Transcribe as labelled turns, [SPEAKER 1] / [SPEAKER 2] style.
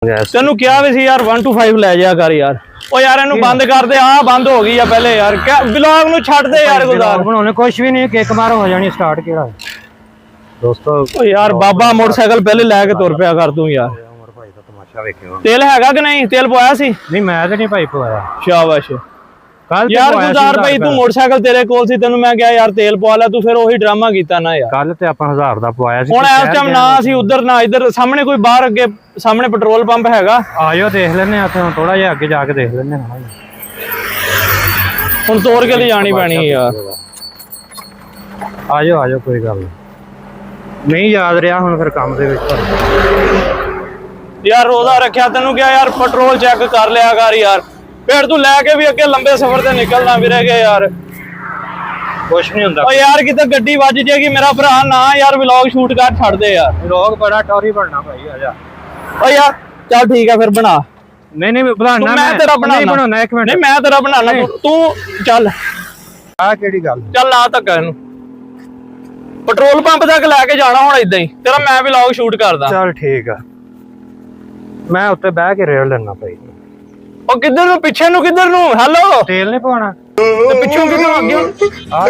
[SPEAKER 1] ਤੈਨੂੰ ਕਿਹਾ ਵੀ ਸੀ ਯਾਰ 1 to 5 ਲੈ ਜਾ ਕਰ ਯਾਰ। ਉਹ ਯਾਰ ਇਹਨੂੰ ਬੰਦ ਕਰ ਦੇ। ਆ ਬੰਦ ਹੋ ਗਈ ਆ ਪਹਿਲੇ ਯਾਰ। ਵਲੌਗ ਨੂੰ ਛੱਡ ਦੇ ਯਾਰ। ਗੁਲਜ਼ਾਰ
[SPEAKER 2] ਬਣਾਉਣੇ ਕੁਛ ਵੀ ਨਹੀਂ, ਕਿੱਕ ਮਾਰ ਹੋ ਜਾਣੀ ਸਟਾਰਟ। ਕਿਹੜਾ ਦੋਸਤੋ
[SPEAKER 1] ਓ ਯਾਰ ਬਾਬਾ ਮੋਟਰਸਾਈਕਲ ਪਹਿਲੇ ਲੈ ਕੇ ਤੁਰ ਪਿਆ ਕਰ ਤੂੰ ਯਾਰ।
[SPEAKER 2] ਉਮਰ ਭਾਈ ਦਾ ਤਮਾਸ਼ਾ ਵੇਖਿਓ।
[SPEAKER 1] ਤੇਲ ਹੈਗਾ ਕਿ ਨਹੀਂ? ਤੇਲ ਪਵਾਇਆ ਸੀ?
[SPEAKER 2] ਨਹੀਂ ਮੈਂ ਤੇ ਨਹੀਂ ਭਾਈ ਪਵਾਇਆ।
[SPEAKER 1] ਸ਼ਾਬਾਸ਼
[SPEAKER 2] ਕੱਲ
[SPEAKER 1] ਯਾਰ ਗੁਲਜ਼ਾਰ ਭਾਈ ਤੂੰ ਮੋਟਰਸਾਈਕਲ ਤੇਰੇ ਕੋਲ ਸੀ, ਤੈਨੂੰ ਮੈਂ ਕਿਹਾ ਯਾਰ ਤੇਲ ਪਵਾ ਲੈ, ਤੂੰ ਫਿਰ ਉਹੀ ਡਰਾਮਾ ਕੀਤਾ ਨਾ ਯਾਰ।
[SPEAKER 2] ਕੱਲ ਤੇ ਆਪਾਂ 1000 ਦਾ ਪਵਾਇਆ ਸੀ।
[SPEAKER 1] ਹੁਣ ਇਸ ਟਾਈਮ ਨਾ ਅਸੀਂ ਉਧਰ ਨਾ ਇੱਧਰ, ਸਾਹਮਣੇ ਕੋਈ ਬਾਹਰ ਅੱਗੇ ਸਾਹਮਣੇ ਪੈਟਰੋਲ ਪੰਪ ਹੈਗਾ?
[SPEAKER 2] ਆਇਓ ਦੇਖ ਲੈਨੇ ਆ। ਹੁਣ ਥੋੜਾ ਜਿਹਾ ਅੱਗੇ ਜਾ ਕੇ ਦੇਖ ਲੈਨੇ ਆ।
[SPEAKER 1] ਹੁਣ ਤੋੜ ਕੇ ਲੈ ਜਾਣੀ ਪੈਣੀ ਯਾਰ।
[SPEAKER 2] ਆਜੋ ਆਜੋ ਕੋਈ ਗੱਲ ਨਹੀਂ ਯਾਦ ਰਿਹਾ ਹੁਣ ਫਿਰ ਕੰਮ ਦੇ ਵਿੱਚ।
[SPEAKER 1] ਯਾਰ ਰੋਜ਼ਾ ਰੱਖਿਆ, ਤੈਨੂੰ ਕਿਹਾ ਯਾਰ ਪੈਟਰੋਲ ਚੈੱਕ ਕਰ ਲਿਆ ਕਰ ਯਾਰ। ਫਿਰ ਤੂੰ ਲੈ ਕੇ ਵੀ ਅੱਗੇ ਲੰਬੇ ਸਫ਼ਰ ਤੇ ਨਿਕਲਣਾ ਵੀਰੇਗੇ ਯਾਰ।
[SPEAKER 2] ਕੁਛ ਨਹੀਂ ਹੁੰਦਾ।
[SPEAKER 1] ਓ ਯਾਰ ਕਿਤੇ ਗੱਡੀ ਵੱਜ ਜਾਏਗੀ ਮੇਰਾ ਭਰਾ ਨਾ ਯਾਰ। ਵਲੌਗ ਸ਼ੂਟ ਕਰ ਛੱਡ ਦੇ ਯਾਰ।
[SPEAKER 2] ਵਲੌਗ ਬੜਾ ਟੌਰੀ ਬਣਨਾ ਭਾਈ। ਆਜਾ
[SPEAKER 1] ਓ ਯਾਰ ਚੱਲ ਠੀਕ ਆ ਫਿਰ ਬਣਾ।
[SPEAKER 2] ਨਹੀਂ ਨਹੀਂ ਬਣਾਉਣਾ
[SPEAKER 1] ਮੈਂ ਤੇਰਾ
[SPEAKER 2] ਬਣਾਉਣਾ। ਇੱਕ ਮਿੰਟ
[SPEAKER 1] ਨਹੀਂ ਮੈਂ ਤੇਰਾ ਬਣਾਣਾ। ਤੂੰ ਚੱਲ।
[SPEAKER 2] ਆ ਕਿਹੜੀ ਗੱਲ?
[SPEAKER 1] ਚੱਲ ਲਾ ਧੱਕਾ ਇਹਨੂੰ। ਪੈਟਰੋਲ ਪੰਪ ਤੱਕ ਲੈ ਕੇ ਜਾਣਾ ਹੁਣ ਇਦਾਂ ਹੀ ਤੇਰਾ। ਮੈਂ ਵਲੌਗ ਸ਼ੂਟ ਕਰਦਾ।
[SPEAKER 2] ਚੱਲ ਠੀਕ ਆ। ਮੈਂ ਉੱਤੇ ਬਹਿ ਕੇ ਰੇੜ ਲੈਣਾ ਭਾਈ।
[SPEAKER 1] ਉਹ ਕਿੱਧਰ ਨੂੰ? ਪਿੱਛੇ ਨੂੰ? ਕਿੱਧਰ ਨੂੰ? ਹੈਲੋ
[SPEAKER 2] ਤੇਲ ਨਹੀਂ ਪਵਾਉਣਾ
[SPEAKER 1] ਤੇ ਪਿੱਛੋਂ ਕਿੱਧਰ ਅੱਗੇ?
[SPEAKER 2] ਆ